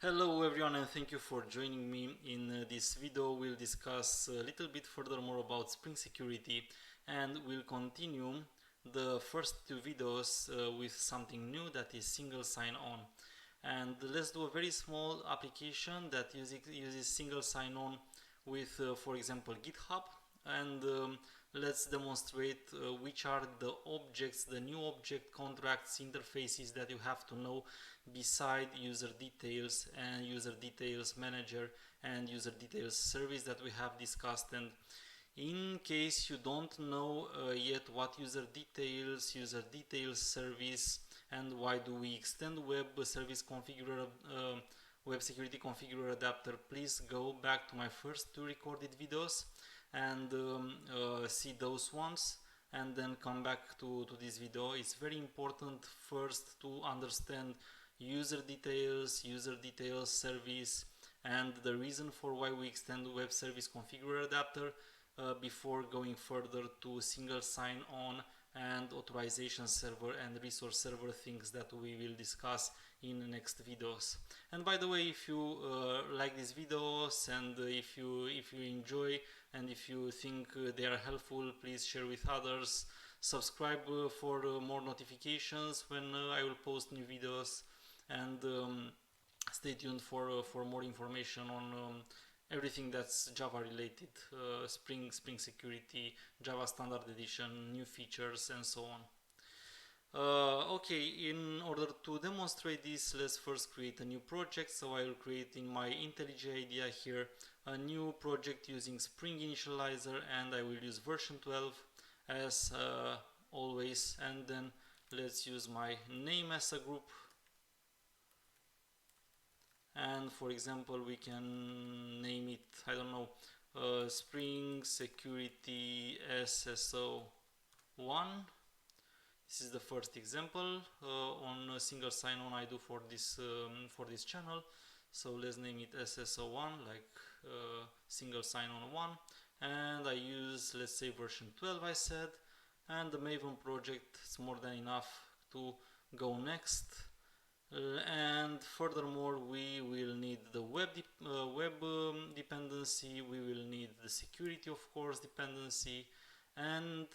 Hello everyone, and thank you for joining me. In this video we'll discuss a little bit further more about Spring Security, and we'll continue the first two videos with something new, that is single sign-on. And let's do a very small application that uses single sign-on with for example GitHub, and let's demonstrate which are the objects, the new object contracts interfaces that you have to know beside user details and user details manager and user details service that we have discussed. And in case you don't know yet what user details service, and why do we extend web service configurer, web security configurer adapter, please go back to my first two recorded videos and see those ones, and then come back to this video. It's very important first to understand user details service, and the reason for why we extend web service configurer adapter before going further to single sign-on and authorization server and resource server, things that we will discuss in the next videos. And by the way, if you like these videos, and if you enjoy, and if you think they are helpful, please share with others, subscribe for more notifications when I will post new videos, and stay tuned for more information on everything that's Java related, Spring Security, Java Standard Edition, new features, and so on. Okay, in order to demonstrate this, let's first create a new project. So I will create in my IntelliJ IDEA here a new project using Spring Initializer, and I will use version 12 as always, and then let's use my name as a group. And for example, we can name it, I don't know, Spring Security SSO 1. This is the first example on a single sign-on I do for this channel. So let's name it SSO 1, like single sign-on 1, and I use, let's say, version 12 I said, and the Maven project is more than enough to go next. And furthermore, we will need the web dependency, we will need the security, of course, dependency, and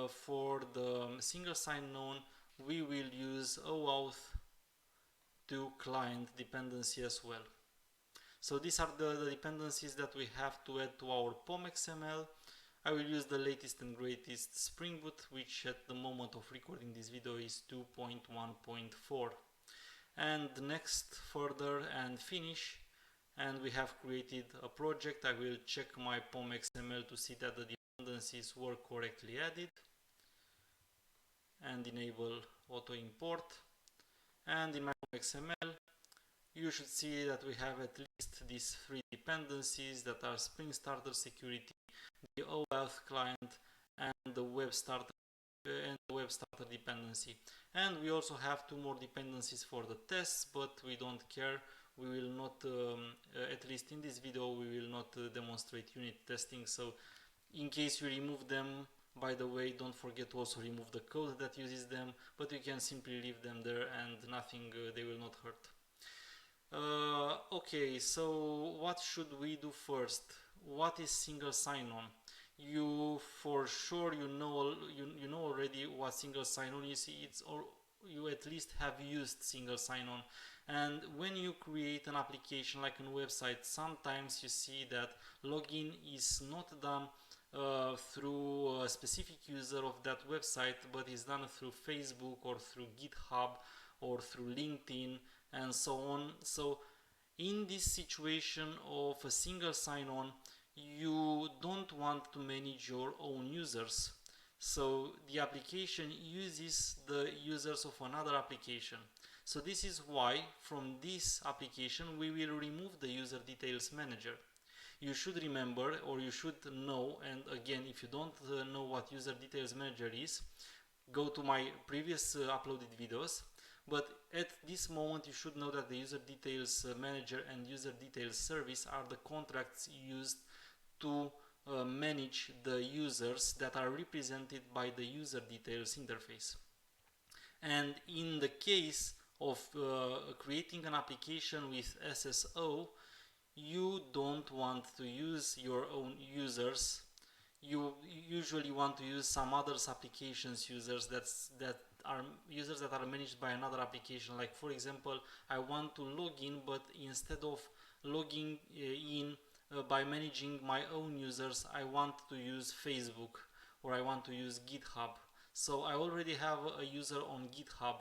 for the single sign-on we will use OAuth to client dependency as well. So these are the dependencies that we have to add to our POM XML. I will use the latest and greatest Spring Boot, which at the moment of recording this video is 2.1.4. And next, further and finish, and we have created a project. I will check my POM XML to see that the dependencies were correctly added, and enable auto import. And in my POM XML you should see that we have at least these three dependencies that are Spring Starter Security, the OAuth client, and the Web Starter dependency. And we also have two more dependencies for the tests, but we don't care. We will not, at least in this video, we will not demonstrate unit testing. So in case you remove them, by the way, don't forget to also remove the code that uses them, but you can simply leave them there and nothing, they will not hurt. Okay, so what should we do first? What is single sign-on? You for sure you know already what single sign-on is. Or you at least have used single sign-on. And when you create an application like a website, sometimes you see that login is not done through a specific user of that website, but is done through Facebook or through GitHub or through LinkedIn and so on. So in this situation of a single sign-on, you don't want to manage your own users, so the application uses the users of another application. So this is why from this application we will remove the user details manager. You should remember, or you should know, and again, if you don't know what user details manager is, go to my previous uploaded videos. But at this moment you should know that the user details manager and user details service are the contracts used to manage the users that are represented by the user details interface. And in the case of creating an application with SSO, you don't want to use your own users. You usually want to use some others applications users that are managed by another application. Like for example, I want to log in, but instead of logging in by managing my own users, I want to use Facebook, or I want to use GitHub. So I already have a user on GitHub.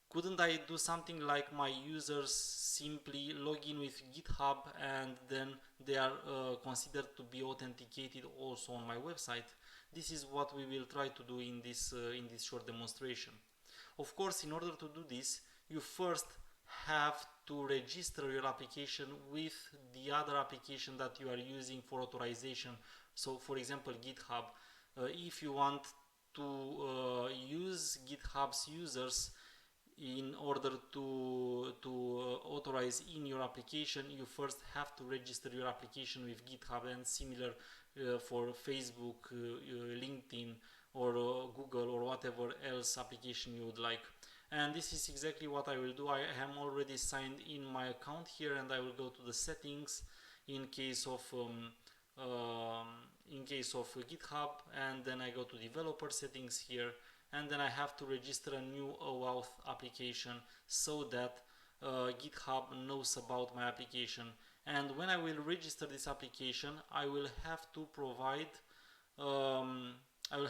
Couldn't I do something like my users simply log in with GitHub and then they are considered to be authenticated also on my website? This is what we will try to do in this short demonstration. Of course, in order to do this, you first have to register your application with the other application that you are using for authorization. So for example, GitHub. If you want to use GitHub's users in order to authorize in your application, you first have to register your application with GitHub, and similar for Facebook, LinkedIn, or Google, or whatever else application you would like. And this is exactly what I will do. I am already signed in my account here, and I will go to the settings in case of GitHub, and then I go to developer settings here, and then I have to register a new OAuth application so that GitHub knows about my application. And when I will register this application, I will have to provide I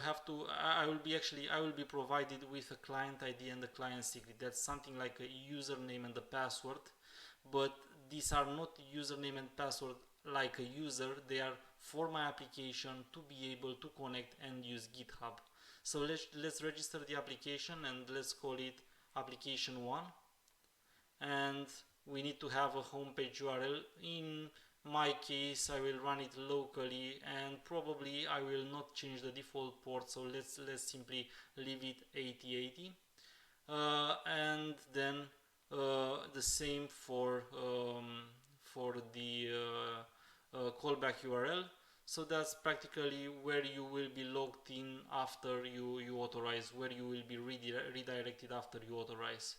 will be provided with a client ID and a client secret. That's something like a username and a password, but these are not username and password like a user. They are for my application to be able to connect and use GitHub. So let's register the application, and let's call it application 1, and we need to have a homepage URL. In my case, I will run it locally, and probably I will not change the default port, so let's simply leave it 8080, and then the same for the callback URL. So that's practically where you will be logged in after you authorize, where you will be redirected after you authorize.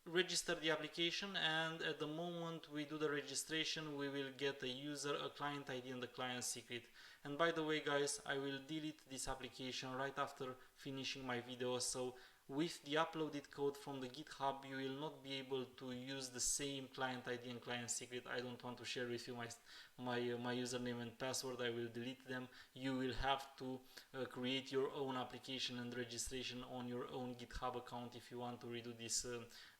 Register the application, and at the moment we do the registration, we will get a user, a client ID, and the client secret. And by the way, guys, I will delete this application right after finishing my video, so with the uploaded code from the GitHub, you will not be able to use the same client ID and client secret. I don't want to share with you my username and password. I will delete them. You will have to create your own application and registration on your own GitHub account if you want to redo this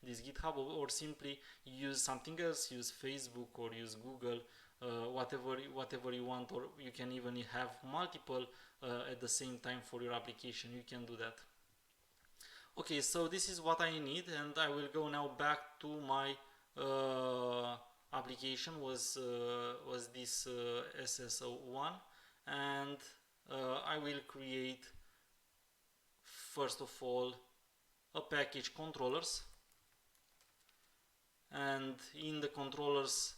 GitHub, or simply use something else, use Facebook or use Google, whatever you want, or you can even have multiple at the same time for your application. You can do that. Okay, so this is what I need, and I will go now back to my application. Was this SSO1, and I will create first of all a package controllers, and in the controllers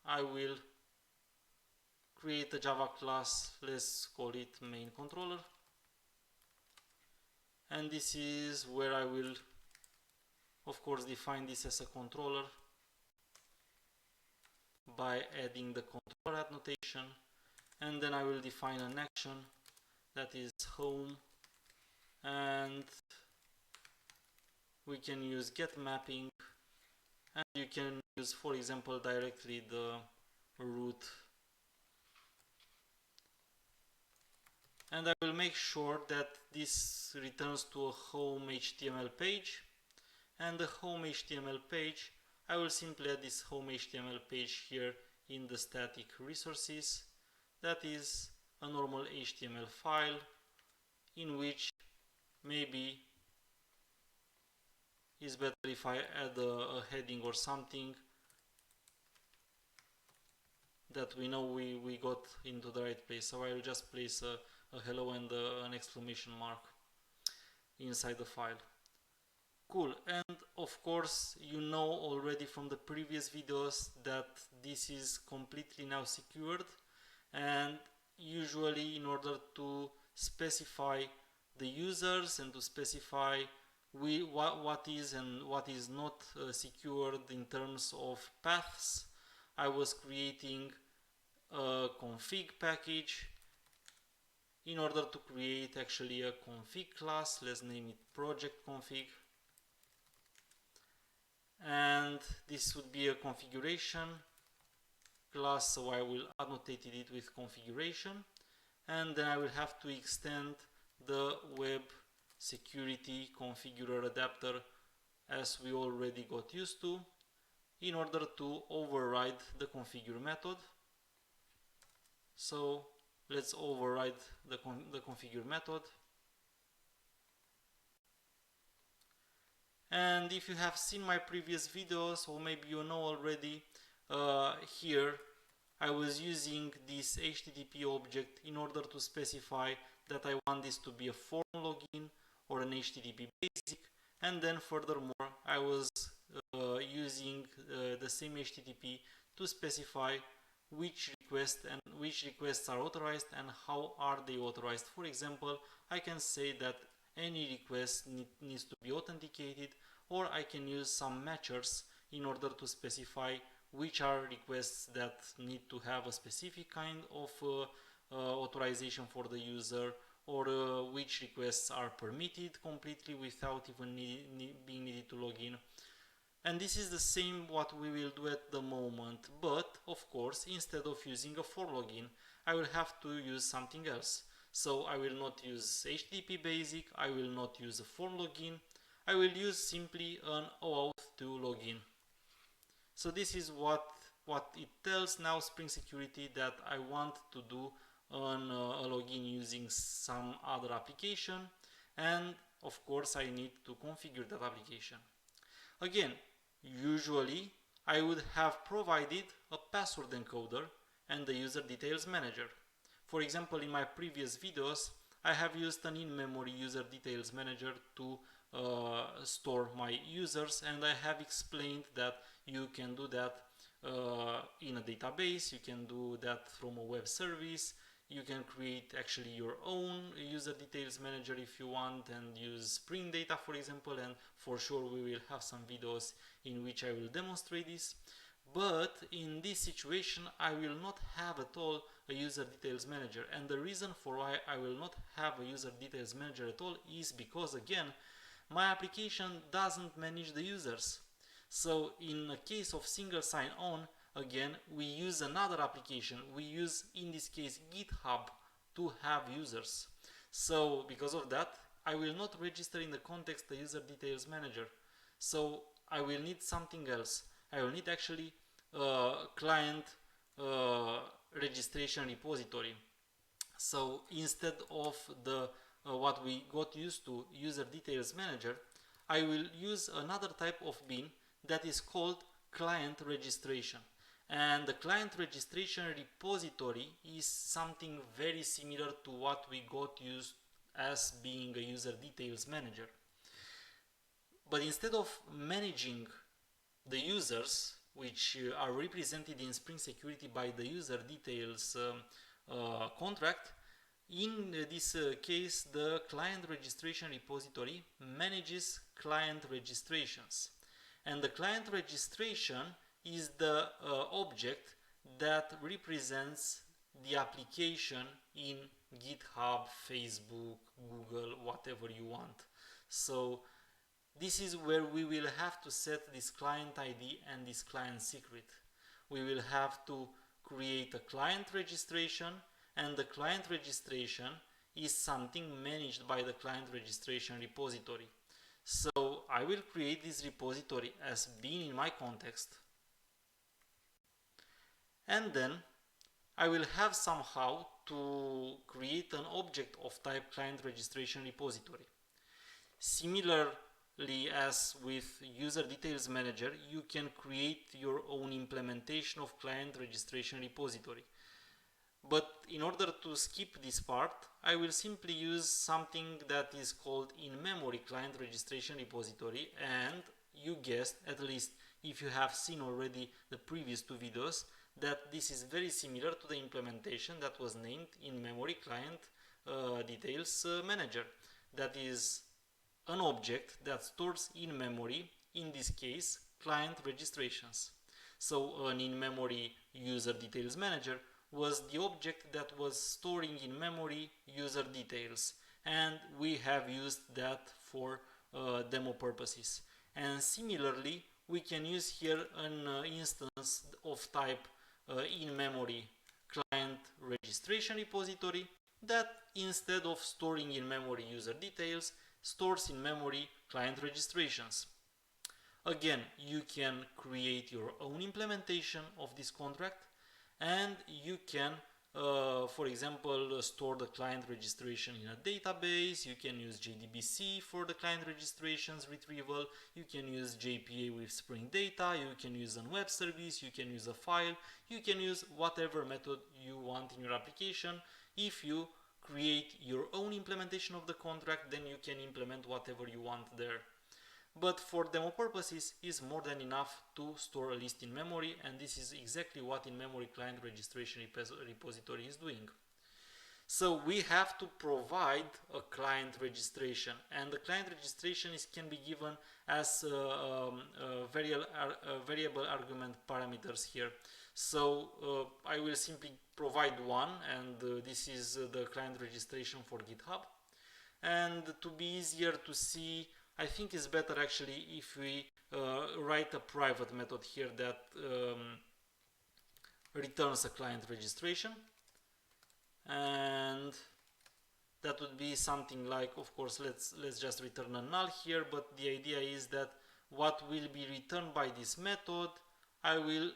I will create a Java class. Let's call it main controller. And this is where I will, of course, define this as a controller by adding the controller add notation. And then I will define an action that is home, and we can use get mapping, and you can use, for example, directly the root. And I will make sure that this returns to a home HTML page, and the home HTML page, I will simply add this home HTML page here in the static resources. That is a normal HTML file in which maybe it's better if I add a heading or something that we know we got into the right place. So I will just place a hello and an exclamation mark inside the file. Cool. And of course, you know already from the previous videos that this is completely now secured, and usually in order to specify the users and to specify what is and what is not secured in terms of paths. I was creating a config package in order to create actually a config class. Let's name it project config, and this would be a configuration class, so I will annotate it with configuration, and then I will have to extend the web security configurer adapter as we already got used to in order to override the configure method. So let's override the configure method. And if you have seen my previous videos, or maybe you know already, here I was using this HTTP object in order to specify that I want this to be a form login or an HTTP basic, and then furthermore I was using the same HTTP to specify which requests are authorized and how are they authorized. For example, I can say that any request needs to be authenticated, or I can use some matchers in order to specify which are requests that need to have a specific kind of authorization for the user, or which requests are permitted completely without even being needed to log in. And this is the same what we will do at the moment, but of course instead of using a for login I will have to use something else. So I will not use HTTP basic, I will not use a form login, I will use simply an OAuth to login. So this is what it tells now Spring Security that I want to do on a login using some other application, and of course I need to configure that application. Again, usually I would have provided a password encoder and the user details manager. For example, in my previous videos I have used an in-memory user details manager to store my users, and I have explained that you can do that in a database, you can do that from a web service, you can create actually your own user details manager if you want and use Spring Data, for example, and for sure we will have some videos in which I will demonstrate this. But in this situation I will not have at all a user details manager, and the reason for why I will not have a user details manager at all is because, again, my application doesn't manage the users. So in a case of single sign-on, again, we use another application. We use, in this case, GitHub to have users. So because of that, I will not register in the context the user details manager. So I will need something else. I will need actually client registration repository. So instead of the what we got used to, user details manager, I will use another type of bin that is called client registration. And the client registration repository is something very similar to what we got used as being a user details manager. But instead of managing the users, which are represented in Spring Security by the user details contract, in this case the client registration repository manages client registrations, and the client registration is the object that represents the application in GitHub, Facebook, Google, whatever you want. So this is where we will have to set this client ID and this client secret. We will have to create a client registration, and the client registration is something managed by the client registration repository. So I will create this repository as being in my context, and then I will have somehow to create an object of type client registration repository. Similarly as with user details manager, you can create your own implementation of client registration repository. But in order to skip this part, I will simply use something that is called in-memory client registration repository, and you guessed, at least if you have seen already the previous two videos, that this is very similar to the implementation that was named in-memory client details manager. That is an object that stores in memory, in this case, client registrations. So an in-memory user details manager was the object that was storing in memory user details, and we have used that for demo purposes. And similarly, we can use here an instance of type in-memory client registration repository that, instead of storing in memory user details, stores in memory client registrations. Again, you can create your own implementation of this contract, and you can for example, store the client registration in a database. You can use JDBC for the client registrations retrieval. You can use JPA with Spring Data. You can use a web service. You can use a file. You can use whatever method you want in your application. If you create your own implementation of the contract, then you can implement whatever you want there. But for demo purposes, it's more than enough to store a list in memory, and this is exactly what in-memory client registration repository is doing. So we have to provide a client registration, and the client registration can be given as variable argument parameters here. So I will simply provide one, and this is the client registration for GitHub. And to be easier to see, I think it's better actually if we write a private method here that returns a client registration, and that would be something like, of course, let's just return a null here, but the idea is that what will be returned by this method, I will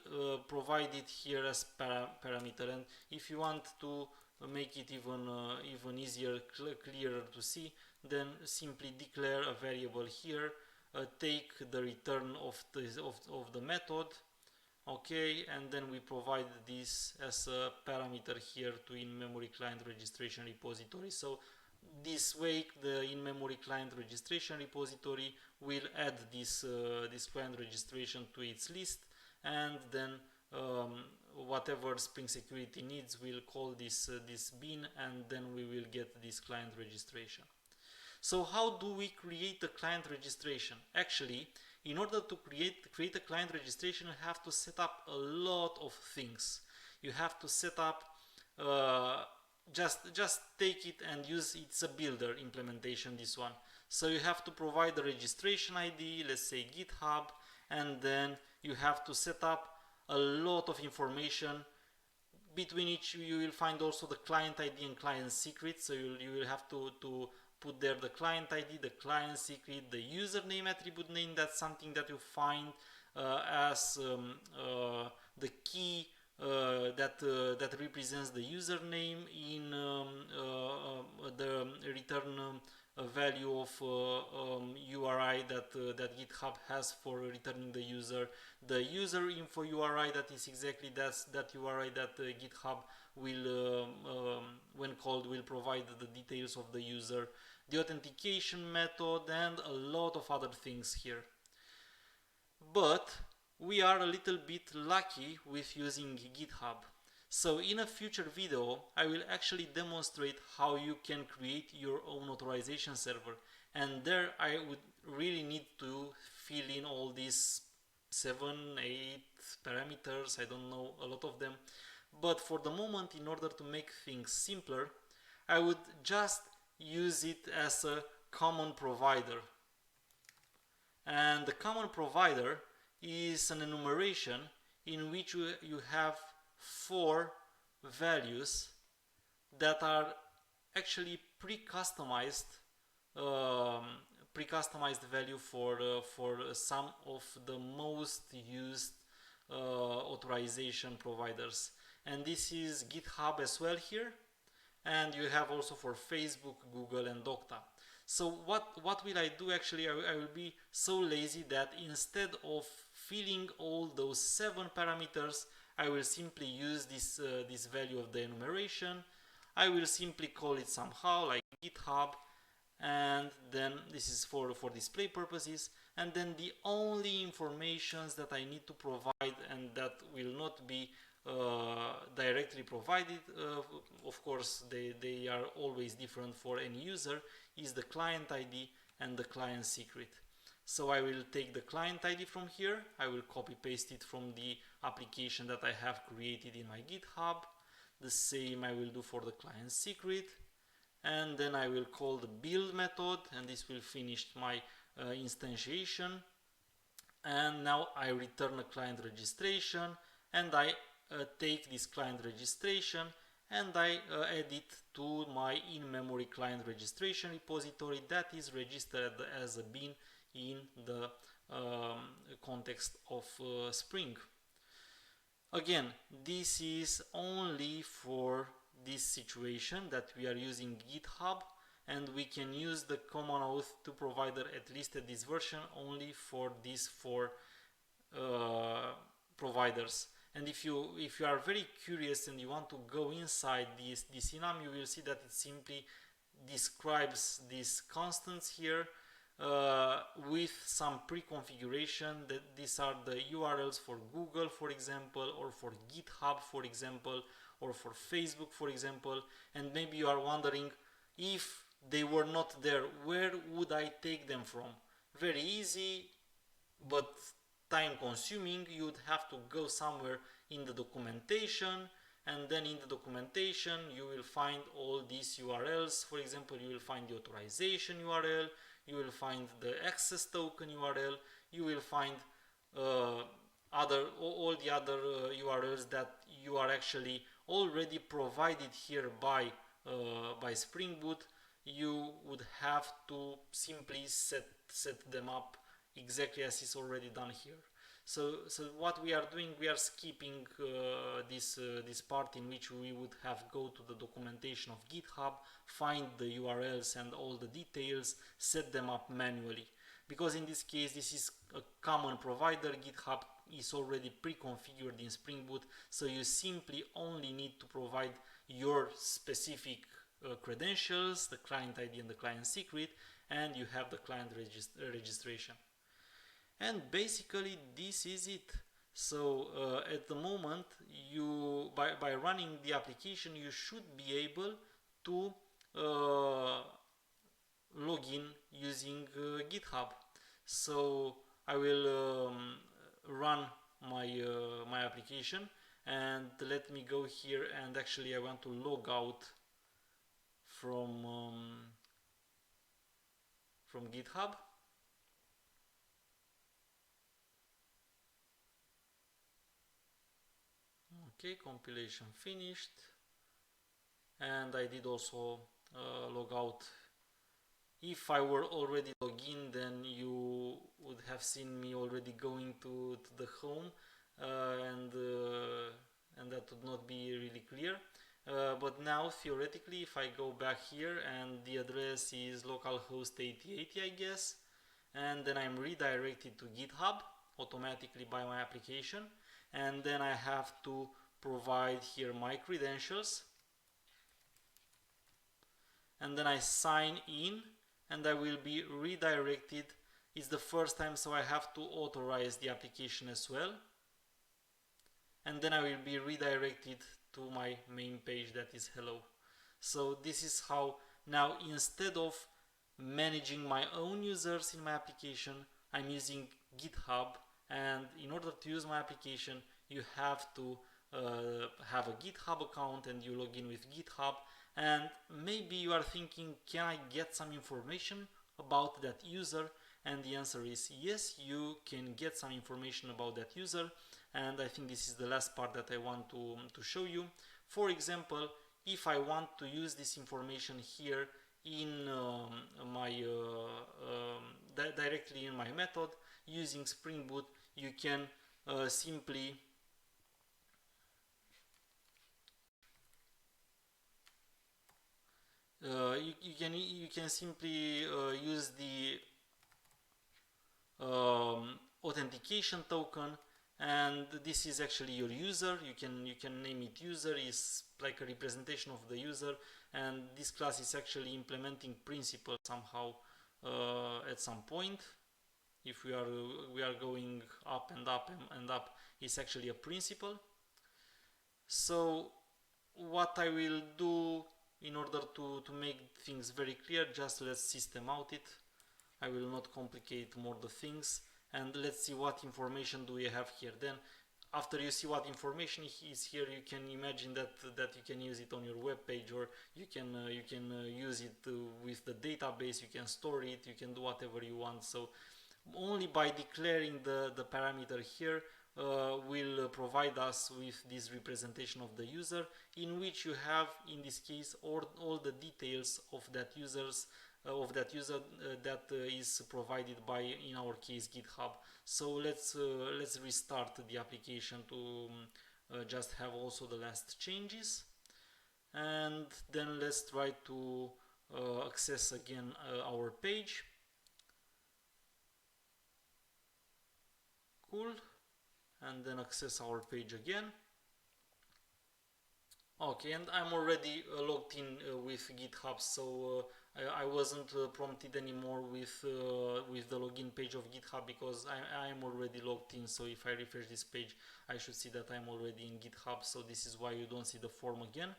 provide it here as parameter. And if you want to make it even easier, clearer to see, then simply declare a variable here, take the return of the method, okay, and then we provide this as a parameter here to in-memory client registration repository. So this way the in-memory client registration repository will add this client registration to its list, and then whatever Spring Security needs will call this bin, and then we will get this client registration. So how do we create a client registration? Actually, in order to create a client registration, you have to set up a lot of things. You have to set up, just take it and use, it's a builder implementation, this one. So you have to provide the registration ID, let's say GitHub, and then you have to set up a lot of information, between which you will find also the client ID and client secret. So you will have to put there the client ID, the client secret, the username attribute name. That's something that you find as the key that represents the username in the return value of URI that GitHub has for returning the user, the user info URI, that is exactly that URI that GitHub will, when called, will provide the details of the user, the authentication method, and a lot of other things here. But we are a little bit lucky with using GitHub. So in a future video, I will actually demonstrate how you can create your own authorization server. And there I would really need to fill in all these 7, 8 parameters. I don't know, a lot of them. But for the moment, in order to make things simpler, I would just use it as a common provider. And the common provider is an enumeration in which you have 4 values that are actually pre-customized value for some of the most used authorization providers. And this is GitHub as well here, and you have also for Facebook, Google, and Okta. So what will I do? Actually, I will be so lazy that instead of filling all those 7 parameters, I will simply use this value of the enumeration. I will simply call it somehow like GitHub, and then this is for display purposes. And then the only informations that I need to provide, and that will not be directly provided, of course they are always different for any user, is the client ID and the client secret. So I will take the client ID from here, I will copy paste it from the application that I have created in my GitHub. The same I will do for the client secret, and then I will call the build method, and this will finish my instantiation. And now I return a client registration, and I take this client registration and I add it to my in-memory client registration repository that is registered as a bin in the context of Spring. Again, this is only for this situation that we are using GitHub, and we can use the common auth to provider at least at this version only for these four providers. And if you are very curious and you want to go inside this enum, you will see that it simply describes these constants here with some pre-configuration. That these are the URLs for Google, for example, or for GitHub, for example, or for Facebook, for example. And maybe you are wondering, if they were not there, where would I take them from? Very easy, but time consuming. You'd have to go somewhere in the documentation, and then in the documentation you will find all these URLs. For example, you will find the authorization URL, you will find the access token URL, you will find all the other URLs that you are actually already provided here by Spring Boot. You would have to simply set them up exactly as is already done here. So what we are doing, we are skipping this part in which we would have go to the documentation of GitHub, find the URLs and all the details, set them up manually. Because in this case, this is a common provider. GitHub is already pre-configured in Spring Boot, so you simply only need to provide your specific credentials, the client ID and the client secret, and you have the client registration. And basically this is it. So at the moment, you by running the application, you should be able to log in using GitHub. So I will run my application, and let me go here, and actually I want to log out from GitHub. Okay, compilation finished, and I did also log out. If I were already logged in, then you would have seen me already going to the home, and that would not be really clear. But now theoretically, if I go back here, and the address is localhost 8080, I guess, and then I'm redirected to GitHub automatically by my application, and then I have to provide here my credentials, and then I sign in, and I will be redirected. It's the first time, so I have to authorize the application as well, and then I will be redirected to my main page that is hello. So this is how now, instead of managing my own users in my application, I'm using GitHub. And in order to use my application, you have to have a GitHub account, and you log in with GitHub. And maybe you are thinking, can I get some information about that user? And the answer is yes, you can get some information about that user. And I think this is the last part that I want to show you. For example, if I want to use this information here in directly in my method using Spring Boot, you can simply you can simply use the authentication token, and this is actually your user. You can name it user, is like a representation of the user, and this class is actually implementing principal somehow at some point. If we are going up and up and up, it's actually a principal. So what I will do in order to make things very clear, just let's system out it. I will not complicate more the things, and let's see what information do we have here. Then after you see what information is here, you can imagine that you can use it on your web page, or you can use it with the database. You can store it, you can do whatever you want. So only by declaring the parameter here will provide us with this representation of the user, in which you have, in this case, all the details of that user that is provided by, in our case, GitHub. So let's restart the application to just have also the last changes, and then let's try to access again our page. Cool. And then access our page again. Okay, and I'm already logged in with GitHub, so I wasn't prompted anymore with the login page of GitHub, because I am already logged in. So if I refresh this page, I should see that I'm already in GitHub. So this is why you don't see the form again,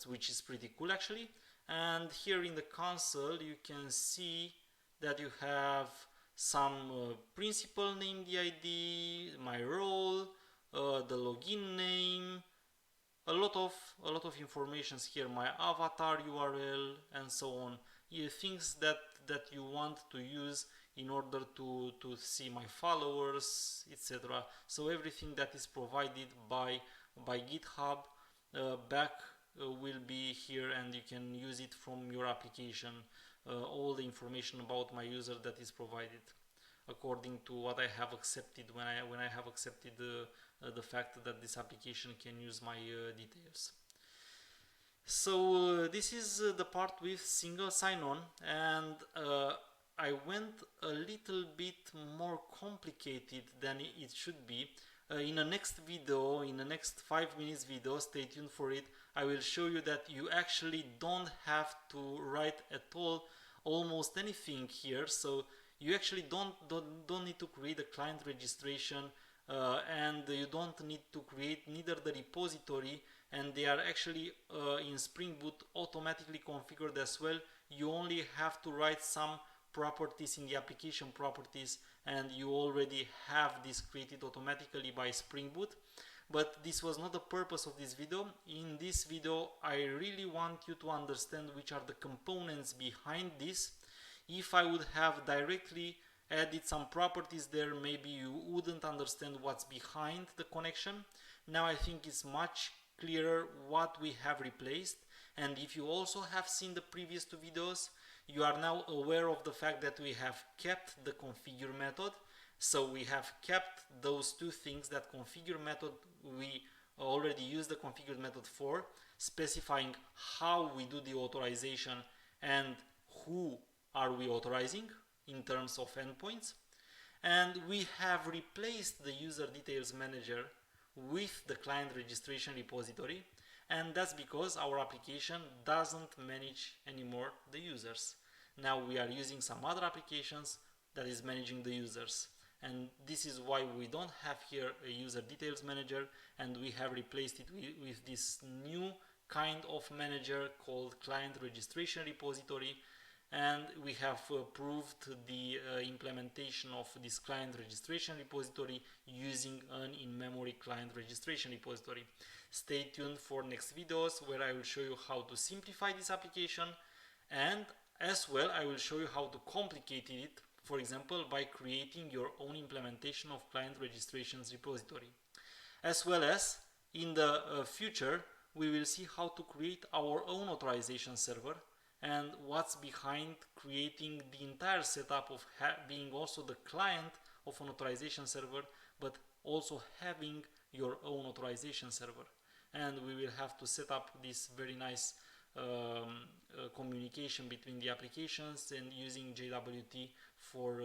which is pretty cool actually. And here in the console you can see that you have some principal name, the ID, my role, the login name, a lot of information here, my avatar URL, and so on. Things that you want to use in order to see my followers, etc. So everything that is provided by GitHub back will be here, and you can use it from your application. All the information about my user that is provided according to what I have accepted when I have accepted the fact that this application can use my details. So this is the part with single sign-on, and I went a little bit more complicated than it should be. In the next video, in the next 5 minutes video, stay tuned for it, I will show you that you actually don't have to write at all almost anything here. So you actually don't need to create a client registration, and you don't need to create neither the repository, and they are actually in Spring Boot automatically configured as well. You only have to write some properties in the application properties, and you already have this created automatically by Spring Boot. But this was not the purpose of this video. In this video I really want you to understand which are the components behind this. If I would have directly added some properties there, maybe you wouldn't understand what's behind the connection. Now I think it's much clearer what we have replaced, and if you also have seen the previous two videos, you are now aware of the fact that we have kept the configure method. So we have kept those two things. That configure method, we already used the configure method for specifying how we do the authorization and who are we authorizing in terms of endpoints. And we have replaced the user details manager with the client registration repository, and that's because our application doesn't manage anymore the users. Now we are using some other applications that is managing the users, and this is why we don't have here a user details manager, and we have replaced it with this new kind of manager called client registration repository. And we have proved the implementation of this client registration repository using an in-memory client registration repository. Stay tuned for next videos where I will show you how to simplify this application, and as well I will show you how to complicate it, for example by creating your own implementation of client registrations repository. As well as in the future we will see how to create our own authorization server, and what's behind creating the entire setup of being also the client of an authorization server, but also having your own authorization server. And we will have to set up this very nice communication between the applications, and using JWT for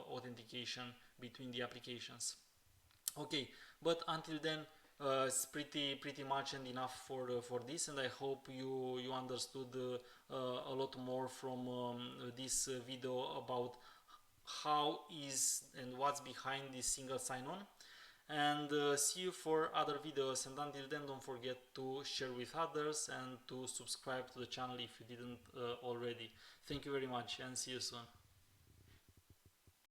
authentication between the applications. Okay, but until then, it's pretty much and enough for this, and I hope you understood a lot more from this video about how is and what's behind this single sign-on. And see you for other videos, and until then don't forget to share with others and to subscribe to the channel if you didn't already. Thank you very much, and see you soon.